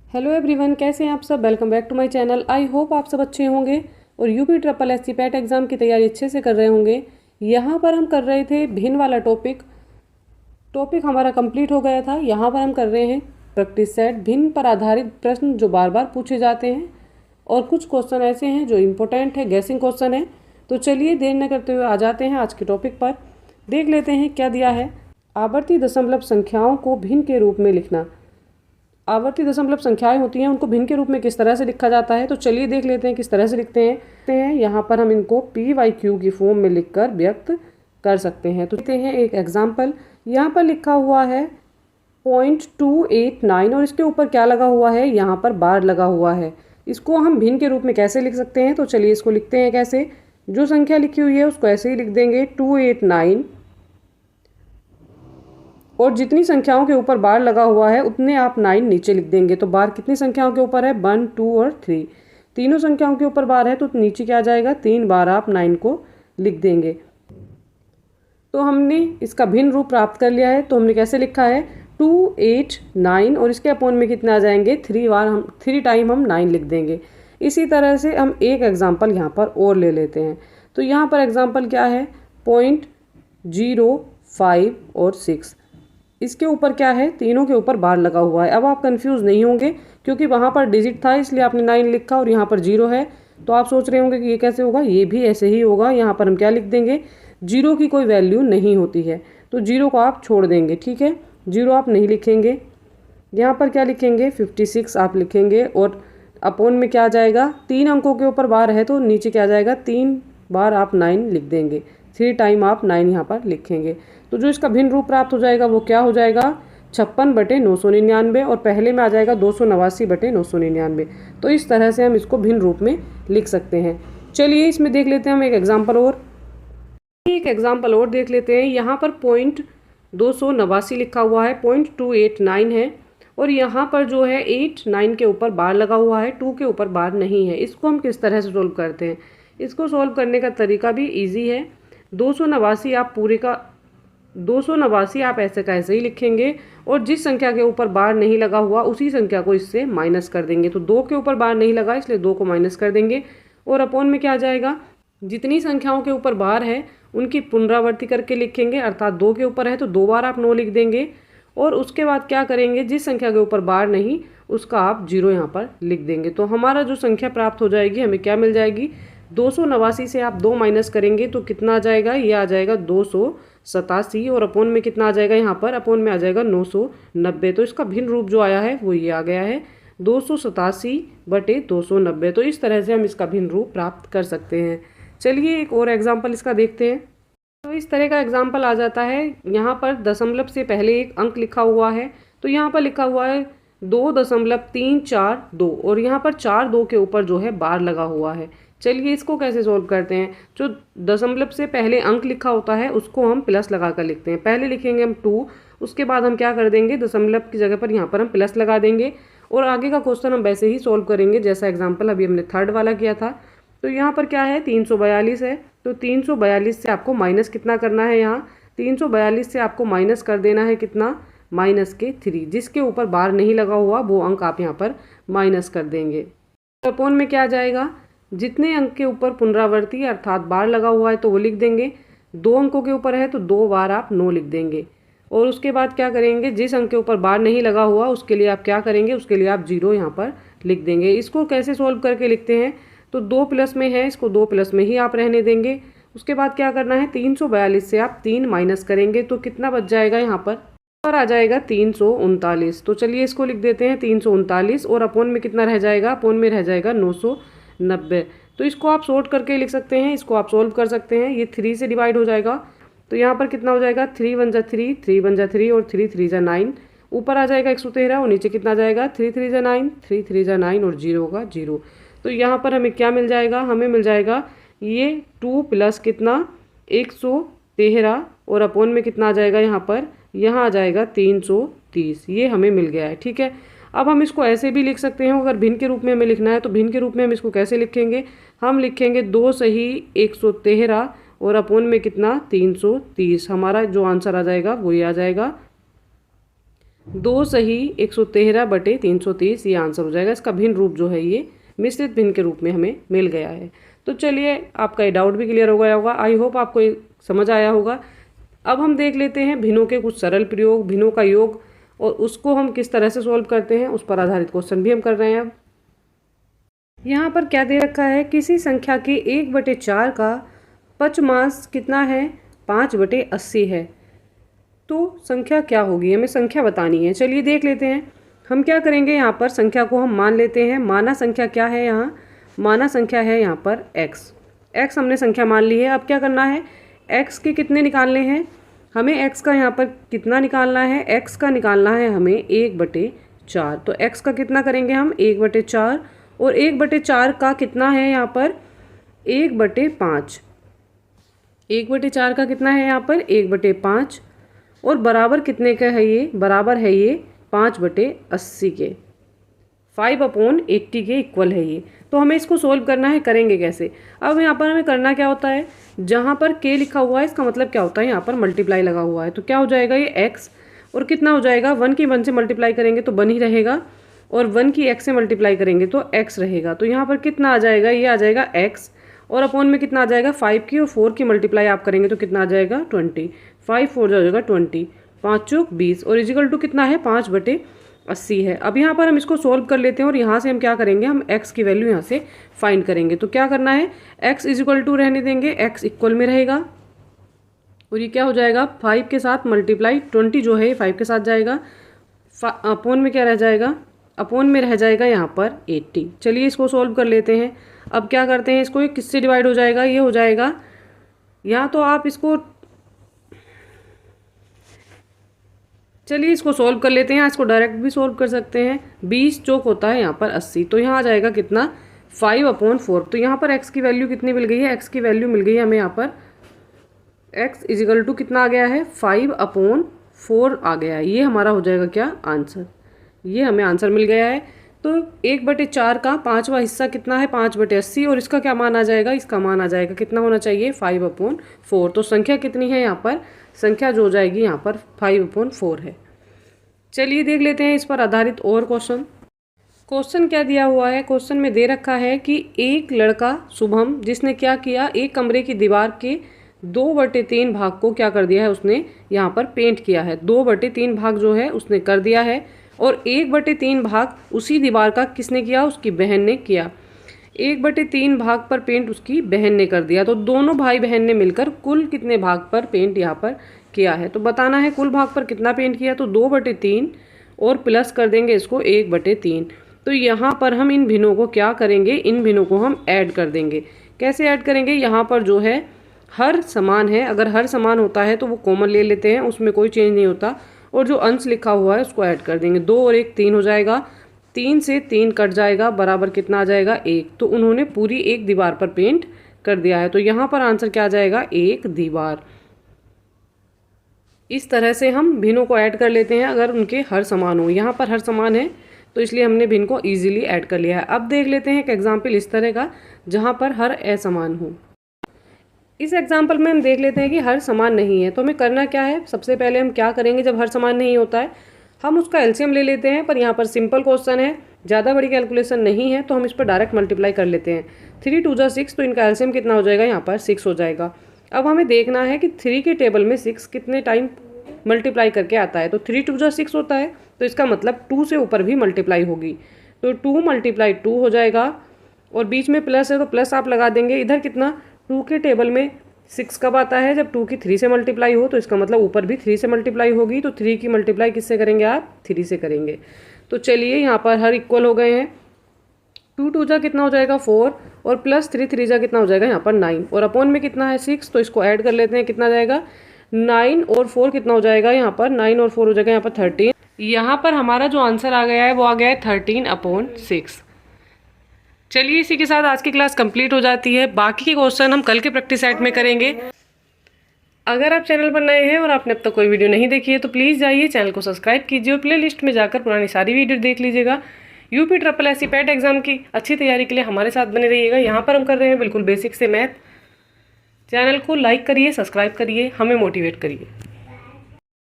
Hello everyone, कैसे हैं आप सब। Welcome back to my channel. I hope आप सब अच्छे होंगे और UP triple SC PET exam की तैयारी अच्छे से कर रहे होंगे। यहाँ पर हम कर रहे थे भिन्न वाला टॉपिक हमारा कंप्लीट हो गया था। यहाँ पर हम कर रहे हैं प्रैक्टिस सेट, भिन्न पर आधारित प्रश्न जो बार बार पूछे जाते हैं और कुछ क्वेश्चन ऐसे हैं जो इम्पोर्टेंट है, गैसिंग क्वेश्चन है। तो चलिए देर न करते हुए आ जाते हैं आज के टॉपिक पर। देख लेते हैं क्या दिया है। आवर्ती दशमलव संख्याओं को भिन्न के रूप में लिखना। आवर्ती दशमलव संख्याएं होती हैं, उनको भिन्न के रूप में किस तरह से लिखा जाता है। तो चलिए देख लेते हैं किस तरह से लिखते हैं। यहाँ पर हम इनको PYQ की फॉर्म में लिखकर व्यक्त कर सकते हैं। तो देखते हैं एक एग्जाम्पल। यहाँ पर लिखा हुआ है 0.289 और इसके ऊपर क्या लगा हुआ है, यहाँ पर बार लगा हुआ है। इसको हम भिन्न के रूप में कैसे लिख सकते हैं, तो चलिए इसको लिखते हैं कैसे। जो संख्या लिखी हुई है उसको ऐसे ही लिख देंगे 289 और जितनी संख्याओं के ऊपर बार लगा हुआ है उतने आप 9 नीचे लिख देंगे। तो बार कितनी संख्याओं के ऊपर है, 1, 2 और 3। तीनों संख्याओं के ऊपर बार है तो नीचे क्या आ जाएगा, 3 बार आप 9 को लिख देंगे। तो हमने इसका भिन्न रूप प्राप्त कर लिया है। तो हमने कैसे लिखा है 289 और इसके अपॉन में कितने आ जाएंगे, 3 टाइम हम 9 लिख देंगे। इसी तरह से हम एक एग्जाम्पल यहाँ पर और ले लेते हैं। तो यहाँ पर एग्जाम्पल क्या है 0.05 और 6। इसके ऊपर क्या है, तीनों के ऊपर बार लगा हुआ है। अब आप कंफ्यूज नहीं होंगे क्योंकि वहाँ पर डिजिट था इसलिए आपने 9 लिखा और यहाँ पर 0 है। तो आप सोच रहे होंगे कि ये कैसे होगा, ये भी ऐसे ही होगा। यहाँ पर हम क्या लिख देंगे, 0 की कोई वैल्यू नहीं होती है तो 0 को आप छोड़ देंगे। ठीक है, 0 आप नहीं लिखेंगे। यहाँ पर क्या लिखेंगे 56 आप लिखेंगे और अपॉन में क्या आ जाएगा, 3 अंकों के ऊपर बार है तो नीचे क्या आ जाएगा, 3 बार आप 9 लिख देंगे। 3 टाइम आप 9 यहाँ पर लिखेंगे। तो जो इसका भिन्न रूप प्राप्त हो जाएगा वो क्या हो जाएगा, 56/999 और पहले में आ जाएगा 289/999। तो इस तरह से हम इसको भिन्न रूप में लिख सकते हैं। चलिए इसमें देख लेते हैं हम एक एग्जाम्पल और देख लेते हैं। यहाँ पर 289 लिखा हुआ है, 0.289 है और यहाँ पर जो है 9 के ऊपर बार लगा हुआ है, 2 के ऊपर बार नहीं है। इसको हम किस तरह से सोल्व करते हैं, इसको सोल्व करने का तरीका भी ईजी है। 289 आप ऐसे का ऐसे ही लिखेंगे और जिस संख्या के ऊपर बार नहीं लगा हुआ उसी संख्या को इससे माइनस कर देंगे। तो 2 के ऊपर बार नहीं लगा इसलिए 2 को माइनस कर देंगे और अपॉन में क्या आ जाएगा, जितनी संख्याओं के ऊपर बार है उनकी पुनरावृत्ति करके लिखेंगे। अर्थात 2 के ऊपर है तो 2 बार आप 9 लिख देंगे और उसके बाद क्या करेंगे, जिस संख्या के ऊपर बार नहीं उसका आप 0 यहाँ पर लिख देंगे। तो हमारा जो संख्या प्राप्त हो जाएगी, हमें क्या मिल जाएगी, 289 से आप 2 माइनस करेंगे तो कितना आ जाएगा, ये आ जाएगा 287 और अपॉन में कितना आ जाएगा, यहाँ पर अपॉन में आ जाएगा 990। तो इसका भिन्न रूप जो आया है वो ये आ गया है 287/290। तो इस तरह से हम इसका भिन्न रूप प्राप्त कर सकते हैं। चलिए एक और एग्जाम्पल इसका देखते हैं। तो इस तरह का एग्जाम्पल आ जाता है। यहाँ पर दशमलव से पहले एक अंक लिखा हुआ है तो यहाँ पर लिखा हुआ है 2.342 और यहाँ पर 4 के ऊपर जो है बार लगा हुआ है। चलिए इसको कैसे सोल्व करते हैं। जो दशमलव से पहले अंक लिखा होता है उसको हम प्लस लगा कर लिखते हैं। पहले लिखेंगे हम 2, उसके बाद हम क्या कर देंगे, दशमलव की जगह पर यहाँ पर हम प्लस लगा देंगे और आगे का क्वेश्चन हम वैसे ही सोल्व करेंगे जैसा एग्जाम्पल अभी हमने थर्ड वाला किया था। तो यहाँ पर क्या है 342 है तो 342 से आपको माइनस कितना करना है, यहाँ 342 से आपको माइनस कर देना है कितना, -3। जिसके ऊपर बार नहीं लगा हुआ वो अंक आप यहाँ पर माइनस कर देंगे। अपॉन में क्या आ जाएगा, जितने अंक के ऊपर पुनरावृत्ति अर्थात बार लगा हुआ है तो वो लिख देंगे। 2 अंकों के ऊपर है तो 2 बार आप 9 लिख देंगे और उसके बाद क्या करेंगे, जिस अंक के ऊपर बार नहीं लगा हुआ उसके लिए आप क्या करेंगे, उसके लिए आप 0 यहाँ पर लिख देंगे। इसको कैसे सोल्व करके लिखते हैं, तो 2 प्लस में है, इसको 2 प्लस में ही आप रहने देंगे। उसके बाद क्या करना है, 342 से आप 3 माइनस करेंगे तो कितना बच जाएगा, यहाँ पर आ जाएगा 339। तो चलिए इसको लिख देते हैं 339 और अपॉन में कितना रह जाएगा, अपॉन में रह जाएगा 990। तो इसको आप शॉर्ट करके लिख सकते हैं, इसको आप सोल्व कर सकते हैं। ये 3 से डिवाइड हो जाएगा तो यहाँ पर कितना हो जाएगा, 3 1 जा 3, 3 1 जा 3 और 3 3 जा 9। ऊपर आ जाएगा 113 और नीचे कितना जाएगा, 3 3 जा 9, 3 3 जा 9 और 0 होगा 0। तो यहाँ पर हमें क्या मिल जाएगा, हमें मिल जाएगा ये 2 प्लस कितना 113 और अपॉन में कितना आ जाएगा, यहाँ आ जाएगा 330। ये हमें मिल गया है। ठीक है, अब हम इसको ऐसे भी लिख सकते हैं। अगर भिन्न के रूप में हमें लिखना है तो भिन्न के रूप में हम इसको कैसे लिखेंगे, हम लिखेंगे 2 सही 113 और अपॉन में कितना 330। हमारा जो आंसर आ जाएगा वो ये आ जाएगा 2 सही 113/330 ये आंसर हो जाएगा। इसका भिन्न रूप जो है ये मिश्रित भिन्न के रूप में हमें मिल गया है। तो चलिए आपका ये डाउट भी क्लियर हो गया होगा। आई होप आपको ये समझ आया होगा। अब हम देख लेते हैं भिन्नों के कुछ सरल प्रयोग, भिन्नों का योग, और उसको हम किस तरह से सॉल्व करते हैं उस पर आधारित क्वेश्चन भी हम कर रहे हैं। अब यहाँ पर क्या दे रखा है, किसी संख्या के 1/4 का पचमांश कितना है, 5/80 है। तो संख्या क्या होगी, हमें संख्या बतानी है। चलिए देख लेते हैं। हम क्या करेंगे, यहाँ पर संख्या को हम मान लेते हैं। माना संख्या क्या है, यहाँ माना संख्या है यहाँ पर x हमने संख्या मान ली है। अब क्या करना है, x के कितने निकालने हैं हमें, x का यहाँ पर कितना निकालना है, x का निकालना है हमें 1/4। तो x का कितना करेंगे हम 1/4, और 1/4 का कितना है यहाँ पर 1/5। 1/4 का कितना है यहाँ पर 1/5, और बराबर कितने का है ये, बराबर है ये 5/80 के, 5/80 के इक्वल है ये। तो हमें इसको सोल्व करना है, करेंगे कैसे। अब यहाँ पर हमें करना क्या होता है, जहाँ पर k लिखा हुआ है इसका मतलब क्या होता है, यहाँ पर मल्टीप्लाई लगा हुआ है। तो क्या हो जाएगा ये x, और कितना हो जाएगा 1 की 1 से मल्टीप्लाई करेंगे तो 1 ही रहेगा, और 1 की x से मल्टीप्लाई करेंगे तो x रहेगा। तो यहाँ पर कितना आ जाएगा, ये आ जाएगा x, और अपॉन में कितना आ जाएगा 5 की और 4 की मल्टीप्लाई आप करेंगे तो कितना आ जाएगा 20, 5 4 जाएगा 20, 5 चौक 20, और इजिकल टू कितना है 5/80 है। अब यहाँ पर हम इसको सोल्व कर लेते हैं, और यहाँ से हम क्या करेंगे, हम x की वैल्यू यहाँ से फाइंड करेंगे। तो क्या करना है, x इजिकल टू रहने देंगे, x इक्वल में रहेगा, और ये क्या हो जाएगा 5 के साथ मल्टीप्लाई 20 जो है 5 के साथ जाएगा, अपॉन में क्या रह जाएगा, अपॉन में रह जाएगा यहाँ पर 80। चलिए इसको सोल्व कर लेते हैं। अब क्या करते हैं, इसको ये किससे डिवाइड हो जाएगा, ये हो जाएगा, यहाँ तो आप इसको, चलिए इसको सोल्व कर लेते हैं। इसको डायरेक्ट भी सोल्व कर सकते हैं। 20 चौक होता है यहाँ पर 80, तो यहाँ आ जाएगा कितना 5/4। तो यहाँ पर x की वैल्यू कितनी मिल गई है, x की वैल्यू मिल गई है हमें यहाँ पर, x इजिकल टू कितना आ गया है 5/4 आ गया है। ये हमारा हो जाएगा क्या आंसर, ये हमें आंसर मिल गया है। तो 1/4 का 5वां हिस्सा कितना है 5/80, और इसका क्या मान आ जाएगा, इसका मान आ जाएगा कितना होना चाहिए 5/4। तो संख्या कितनी है यहाँ पर, संख्या जो हो जाएगी यहाँ पर 5/4 है। चलिए देख लेते हैं इस पर आधारित और क्वेश्चन। क्वेश्चन क्या दिया हुआ है, क्वेश्चन में दे रखा है कि एक लड़का शुभम, जिसने क्या किया, एक कमरे की दीवार के 2/3 भाग को क्या कर दिया है, उसने यहाँ पर पेंट किया है। 2/3 भाग जो है उसने कर दिया है, और 1/3 भाग उसी दीवार का किसने किया, उसकी बहन ने किया। 1/3 भाग पर पेंट उसकी बहन ने कर दिया। तो दोनों भाई बहन ने मिलकर कुल कितने भाग पर पेंट यहाँ पर किया है, तो बताना है कुल भाग पर कितना पेंट किया। तो 2/3 और प्लस कर देंगे इसको 1/3। तो यहाँ पर हम इन भिन्नों को क्या करेंगे, इन भिन्नों को हम ऐड कर देंगे। कैसे ऐड करेंगे, यहाँ पर जो है हर समान है, अगर हर समान होता है तो वो कॉमन ले लेते हैं, उसमें कोई चेंज नहीं होता, और जो अंश लिखा हुआ है उसको ऐड कर देंगे। 2 और 1 3 हो जाएगा, 3 से 3 कट जाएगा, बराबर कितना आ जाएगा 1। तो उन्होंने पूरी एक दीवार पर पेंट कर दिया है। तो यहाँ पर आंसर क्या आ जाएगा, एक दीवार। इस तरह से हम भिन्नों को ऐड कर लेते हैं अगर उनके हर समान हो। यहाँ पर हर समान है तो इसलिए हमने भिन्न को ईजिली ऐड कर लिया है। अब देख लेते हैं एक एग्जाम्पल इस तरह का जहाँ पर हर असमान हो। इस एग्जाम्पल में हम देख लेते हैं कि हर समान नहीं है, तो हमें करना क्या है, सबसे पहले हम क्या करेंगे, जब हर समान नहीं होता है हम उसका एलसीएम ले लेते हैं। पर यहाँ पर सिंपल क्वेश्चन है, ज़्यादा बड़ी कैलकुलेशन नहीं है, तो हम इस पर डायरेक्ट मल्टीप्लाई कर लेते हैं। 3 2 जा 6, तो इनका एलसीएम कितना हो जाएगा, यहाँ पर 6 हो जाएगा। अब हमें देखना है कि 3 के टेबल में 6 कितने टाइम मल्टीप्लाई करके आता है। तो 3 2 जा 6 होता है, तो इसका मतलब 2 से ऊपर भी मल्टीप्लाई होगी। तो 2 × 2 हो जाएगा, और बीच में प्लस है तो प्लस आप लगा देंगे। इधर कितना 2 के टेबल में 6 कब आता है, जब 2 की 3 से मल्टीप्लाई हो, तो इसका मतलब ऊपर भी 3 से मल्टीप्लाई होगी। तो 3 की मल्टीप्लाई किससे करेंगे आप, 3 से करेंगे। तो चलिए यहाँ पर हर इक्वल हो गए हैं। 2 2 जा कितना हो जाएगा 4, और प्लस 3 3 जा कितना हो जाएगा यहाँ पर 9, और अपॉन में कितना है 6, तो इसको ऐड कर लेते हैं। कितना जाएगा 9 और 4 कितना हो जाएगा यहाँ पर, 9 और 4 हो जाएगा यहाँ पर 13। यहाँ पर हमारा जो आंसर आ गया है वो आ गया है 13/6। चलिए इसी के साथ आज की क्लास कंप्लीट हो जाती है। बाकी के क्वेश्चन हम कल के प्रैक्टिस सेट में करेंगे। अगर आप चैनल पर नए हैं और आपने अब तक कोई वीडियो नहीं देखी है तो प्लीज़ जाइए चैनल को सब्सक्राइब कीजिए और प्ले लिस्ट में जाकर पुरानी सारी वीडियो देख लीजिएगा। UPSSC पैट एग्जाम की अच्छी तैयारी के लिए हमारे साथ बने रहिएगा। यहाँ पर हम कर रहे हैं बिल्कुल बेसिक से मैथ। चैनल को लाइक करिए, सब्सक्राइब करिए, हमें मोटिवेट करिए।